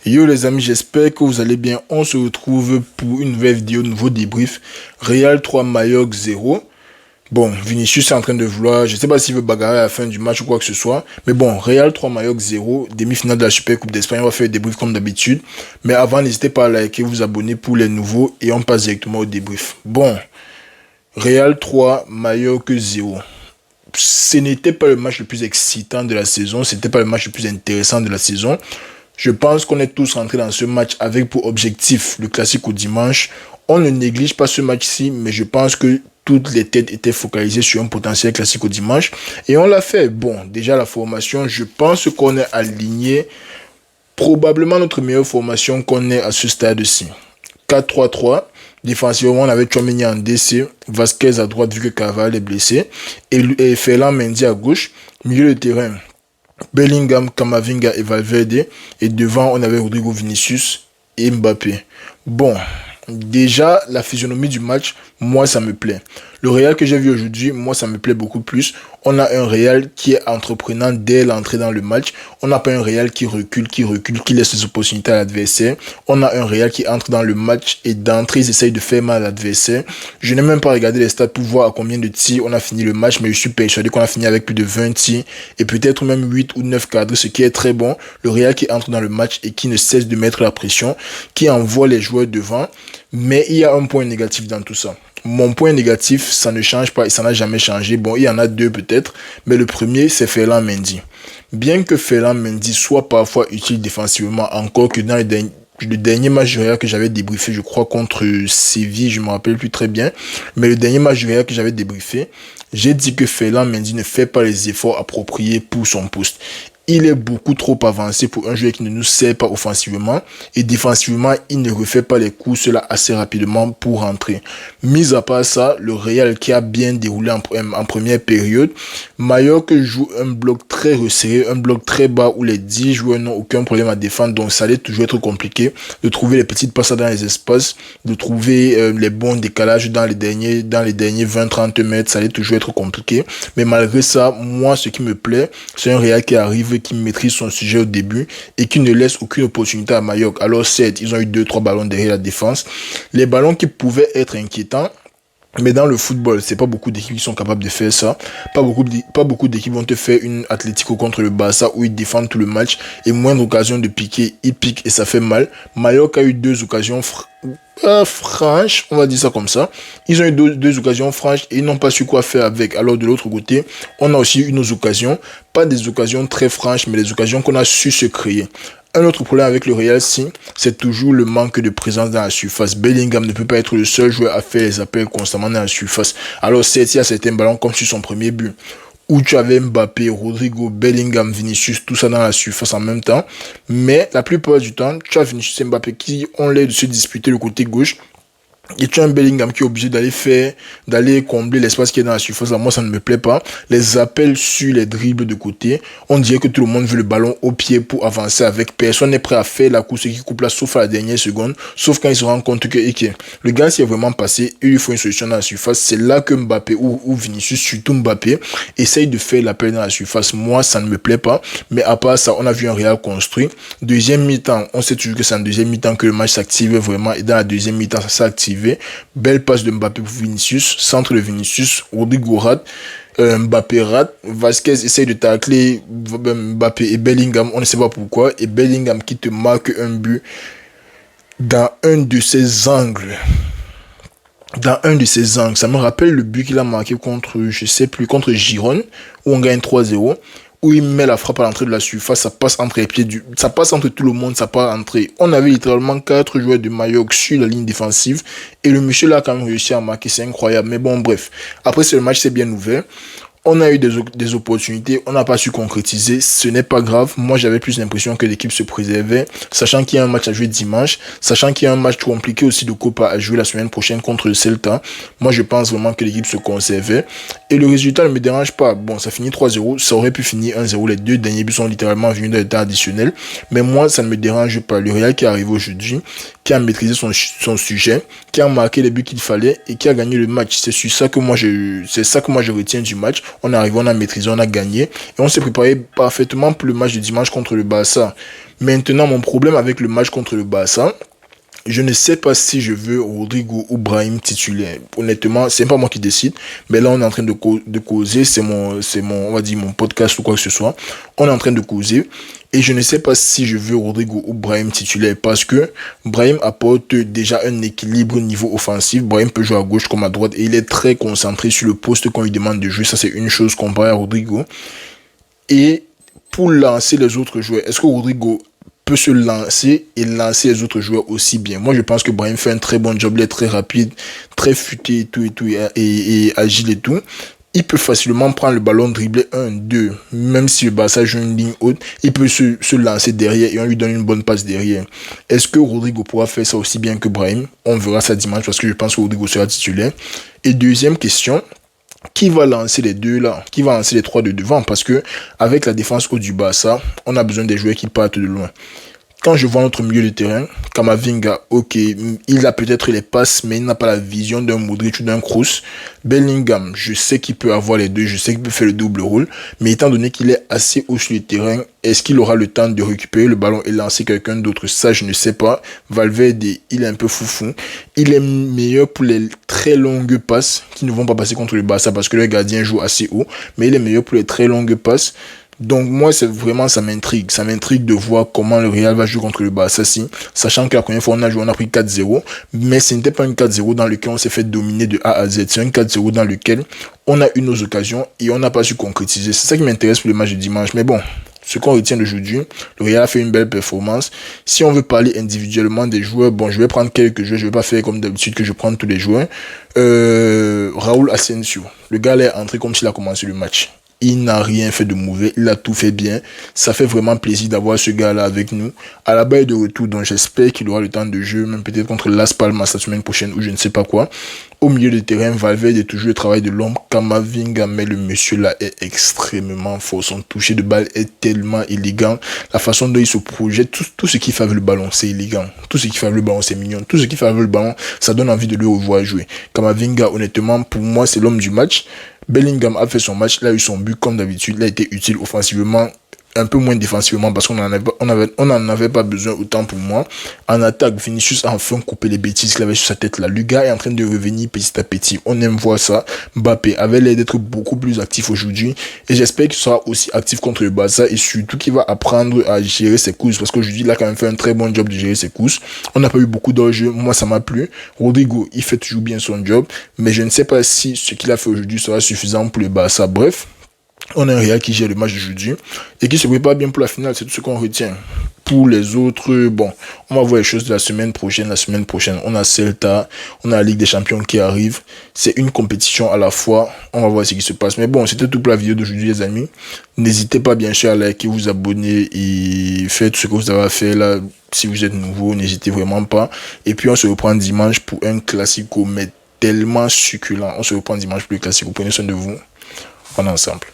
Yo les amis, j'espère que vous allez bien. On se retrouve pour une nouvelle vidéo, nouveau débrief. Real 3, Mallorca 0. Bon, Vinicius est en train de vouloir, je sais pas s'il veut bagarrer à la fin du match ou quoi que ce soit. Mais bon, Real 3, Mallorca 0, demi-finale de la Super Coupe d'Espagne. On va faire le débrief comme d'habitude. Mais avant, n'hésitez pas à liker, vous abonner pour les nouveaux et on passe directement au débrief. Bon, Real 3, Mallorca 0. Ce n'était pas le match le plus excitant de la saison, c'était pas le match le plus intéressant de la saison. Je pense qu'on est tous rentrés dans ce match avec pour objectif le classique au dimanche. On ne néglige pas ce match-ci, mais je pense que toutes les têtes étaient focalisées sur un potentiel classique au dimanche. Et on l'a fait. Bon, déjà la formation, je pense qu'on est aligné probablement notre meilleure formation qu'on ait à ce stade-ci. 4-3-3. Défensivement, on avait Tchouaméni en DC, Vasquez à droite vu que Carvalho est blessé, et Ferland Mendy à gauche. Milieu de terrain, Bellingham, Camavinga et Valverde. Et devant, on avait Rodrigo, Vinicius et Mbappé. Bon, déjà, la physionomie du match, moi, ça me plaît. Le Real que j'ai vu aujourd'hui, moi, ça me plaît beaucoup plus. On a un Real qui est entreprenant dès l'entrée dans le match. On n'a pas un Real qui recule, qui laisse les opportunités à l'adversaire. On a un Real qui entre dans le match et d'entrée, ils essayent de faire mal à l'adversaire. Je n'ai même pas regardé les stats pour voir à combien de tirs on a fini le match, mais je suis persuadé qu'on a fini avec plus de 20 tirs et peut-être même 8 ou 9 cadres, ce qui est très bon. Le Real qui entre dans le match et qui ne cesse de mettre la pression, qui envoie les joueurs devant. Mais il y a un point négatif dans tout ça. Mon point négatif, ça ne change pas et ça n'a jamais changé. Bon, il y en a deux peut-être, mais le premier, c'est Ferland Mendy. Bien que Ferland Mendy soit parfois utile défensivement, encore que dans le dernier match du Real que j'avais débriefé, je crois contre Séville, je me rappelle plus très bien, mais le dernier match du Real que j'avais débriefé, j'ai dit que Ferland Mendy ne fait pas les efforts appropriés pour son poste. Il est beaucoup trop avancé pour un joueur qui ne nous sert pas offensivement et défensivement, il ne refait pas les coups, cela assez rapidement pour rentrer. Mis à part ça, le Real qui a bien déroulé en première période, Mallorca joue un bloc très resserré, un bloc très bas où les 10 joueurs n'ont aucun problème à défendre, donc ça allait toujours être compliqué de trouver les petites passes dans les espaces, de trouver les bons décalages dans les derniers 20-30 mètres, ça allait toujours être compliqué. Mais malgré ça, moi, ce qui me plaît, c'est un Real qui arrive, qui maîtrise son sujet au début et qui ne laisse aucune opportunité à Mallorca. Alors certes, ils ont eu 2-3 ballons derrière la défense. Les ballons qui pouvaient être inquiétants, mais dans le football, c'est pas beaucoup d'équipes qui sont capables de faire ça. Pas beaucoup d'équipes vont te faire une Atlético contre le Barça où ils défendent tout le match et moindre occasion de piquer, ils piquent et ça fait mal. Mallorca a eu deux occasions franches, on va dire ça comme ça. Ils ont eu deux occasions franches et ils n'ont pas su quoi faire avec. Alors de l'autre côté, on a aussi eu nos occasions, pas des occasions très franches, mais des occasions qu'on a su se créer. Un autre problème avec le Real, c'est toujours le manque de présence dans la surface. Bellingham ne peut pas être le seul joueur à faire les appels constamment dans la surface. Alors certes, il y a certains ballons comme sur son premier but, où tu avais Mbappé, Rodrigo, Bellingham, Vinicius, tout ça dans la surface en même temps. Mais la plupart du temps, tu as Vinicius et Mbappé qui ont l'air de se disputer le côté gauche. Et tu as un Bellingham qui est obligé d'aller combler l'espace qui est dans la surface. Moi, ça ne me plaît pas. Les appels sur les dribbles de côté, on dirait que tout le monde veut le ballon au pied pour avancer avec. Personne n'est prêt à faire la course qui coupe là, sauf à la dernière seconde. Sauf quand il se rend compte que, le gars s'y est vraiment passé, et il faut une solution dans la surface. C'est là que Mbappé ou Vinicius, surtout Mbappé, essaye de faire l'appel dans la surface. Moi, ça ne me plaît pas. Mais à part ça, on a vu un Real construit. Deuxième mi-temps, on sait toujours que c'est en deuxième mi-temps que le match s'active vraiment. Et dans la deuxième mi-temps, ça s'active. Belle passe de Mbappé pour Vinicius, centre de Vinicius, Rodrigo rate, Mbappé rate, Vasquez essaye de tacler Mbappé et Bellingham, on ne sait pas pourquoi, et Bellingham qui te marque un but dans un de ses angles. Ça me rappelle le but qu'il a marqué contre Girone, où on gagne 3-0. Où il met la frappe à l'entrée de la surface, ça passe entre les pieds ça passe entre tout le monde, ça part entrer. On avait littéralement 4 joueurs de Mallorca sur la ligne défensive et le monsieur là a quand même réussi à marquer, c'est incroyable. Mais bon, bref. Après, le match s'est bien ouvert. On a eu des opportunités, on n'a pas su concrétiser, ce n'est pas grave. Moi, j'avais plus l'impression que l'équipe se préservait, sachant qu'il y a un match à jouer dimanche, sachant qu'il y a un match compliqué aussi de Copa à jouer la semaine prochaine contre le Celta. Moi, je pense vraiment que l'équipe se conservait. Et le résultat ne me dérange pas. Bon, ça finit 3-0, ça aurait pu finir 1-0. Les deux derniers buts sont littéralement venus dans le temps additionnel. Mais moi, ça ne me dérange pas. Le Real qui est arrivé aujourd'hui, qui a maîtrisé son sujet, qui a marqué les buts qu'il fallait et qui a gagné le match. C'est ça que moi je retiens du match. On est arrivé, on a maîtrisé, on a gagné. Et on s'est préparé parfaitement pour le match de dimanche contre le Barça. Maintenant, mon problème avec le match contre le Barça, je ne sais pas si je veux Rodrigo ou Brahim titulaire. Honnêtement, c'est pas moi qui décide. Mais là, on est en train de causer. C'est mon, on va dire, mon podcast ou quoi que ce soit. On est en train de causer. Et je ne sais pas si je veux Rodrigo ou Brahim titulaire. Parce que Brahim apporte déjà un équilibre au niveau offensif. Brahim peut jouer à gauche comme à droite. Et il est très concentré sur le poste qu'on lui demande de jouer. Ça, c'est une chose comparée à Rodrigo. Et pour lancer les autres joueurs, est-ce que Rodrigo peut se lancer et lancer les autres joueurs aussi bien? Moi, je pense que Brahim fait un très bon job. Il est très rapide, très futé et agile et tout. Il peut facilement prendre le ballon, dribbler 1-2. Même si le Barça joue une ligne haute, il peut se lancer derrière et on lui donne une bonne passe derrière. Est-ce que Rodrigo pourra faire ça aussi bien que Brahim? On verra ça dimanche parce que je pense que Rodrigo sera titulaire. Et deuxième question, qui va lancer les deux là? Qui va lancer les trois de devant? Parce que avec la défense haute du Barça, on a besoin des joueurs qui partent de loin. Quand je vois notre milieu de terrain, Camavinga, ok, il a peut-être les passes, mais il n'a pas la vision d'un Modric ou d'un Kroos. Bellingham, je sais qu'il peut avoir les deux, je sais qu'il peut faire le double rôle, mais étant donné qu'il est assez haut sur le terrain, est-ce qu'il aura le temps de récupérer le ballon et lancer quelqu'un d'autre? Ça, je ne sais pas. Valverde, il est un peu foufou. Il est meilleur pour les très longues passes qui ne vont pas passer contre le Barça parce que le gardien joue assez haut, mais il est meilleur pour les très longues passes. Donc moi, c'est vraiment, ça m'intrigue de voir comment le Real va jouer contre le Barça, sachant que la première fois on a pris 4-0, mais ce n'était pas un 4-0 dans lequel on s'est fait dominer de A à Z, c'est un 4-0 dans lequel on a eu nos occasions et on n'a pas su concrétiser. C'est ça qui m'intéresse pour le match de dimanche, mais bon, ce qu'on retient d'aujourd'hui, le Real a fait une belle performance. Si on veut parler individuellement des joueurs, bon, je vais prendre quelques joueurs, je vais pas faire comme d'habitude que je prends tous les joueurs. Raúl Asensio, le gars est entré comme s'il a commencé le match. Il n'a rien fait de mauvais, il a tout fait bien. Ça fait vraiment plaisir d'avoir ce gars-là avec nous. À la balle de retour, donc j'espère qu'il aura le temps de jeu, même peut-être contre Las Palmas la semaine prochaine ou je ne sais pas quoi. Au milieu de terrain, Valverde est toujours le travail de l'homme. Camavinga, mais le monsieur là est extrêmement fort. Son toucher de balle est tellement élégant. La façon dont il se projette, tout ce qui fait avec le ballon, c'est élégant. Tout ce qui fait avec le ballon, c'est mignon. Tout ce qui fait avec le ballon, ça donne envie de le revoir jouer. Camavinga, honnêtement, pour moi, c'est l'homme du match. Bellingham a fait son match, il a eu son but comme d'habitude, il a été utile offensivement, un peu moins défensivement parce qu'on n'en avait pas besoin autant pour moi. En attaque, Vinicius a enfin coupé les bêtises qu'il avait sur sa tête là. Le gars est en train de revenir petit à petit. On aime voir ça. Mbappé avait l'air d'être beaucoup plus actif aujourd'hui et j'espère qu'il sera aussi actif contre le Barça et surtout qu'il va apprendre à gérer ses courses parce qu'aujourd'hui il a quand même fait un très bon job de gérer ses courses. On n'a pas eu beaucoup d'enjeux, moi ça m'a plu. Rodrigo, il fait toujours bien son job, mais je ne sais pas si ce qu'il a fait aujourd'hui sera suffisant pour le Barça. Bref, on a un Real qui gère le match d'aujourd'hui et qui se prépare bien pour la finale, c'est tout ce qu'on retient. Pour les autres, bon, on va voir les choses de la semaine prochaine. La semaine prochaine, on a Celta, on a la Ligue des Champions qui arrive. C'est une compétition à la fois. On va voir ce qui se passe. Mais bon, c'était tout pour la vidéo d'aujourd'hui, les amis. N'hésitez pas bien sûr à liker, vous abonner et faites ce que vous avez à faire là. Si vous êtes nouveau, n'hésitez vraiment pas. Et puis, on se reprend dimanche pour un classico, mais tellement succulent. On se reprend dimanche pour le classico. Prenez soin de vous. On est ensemble.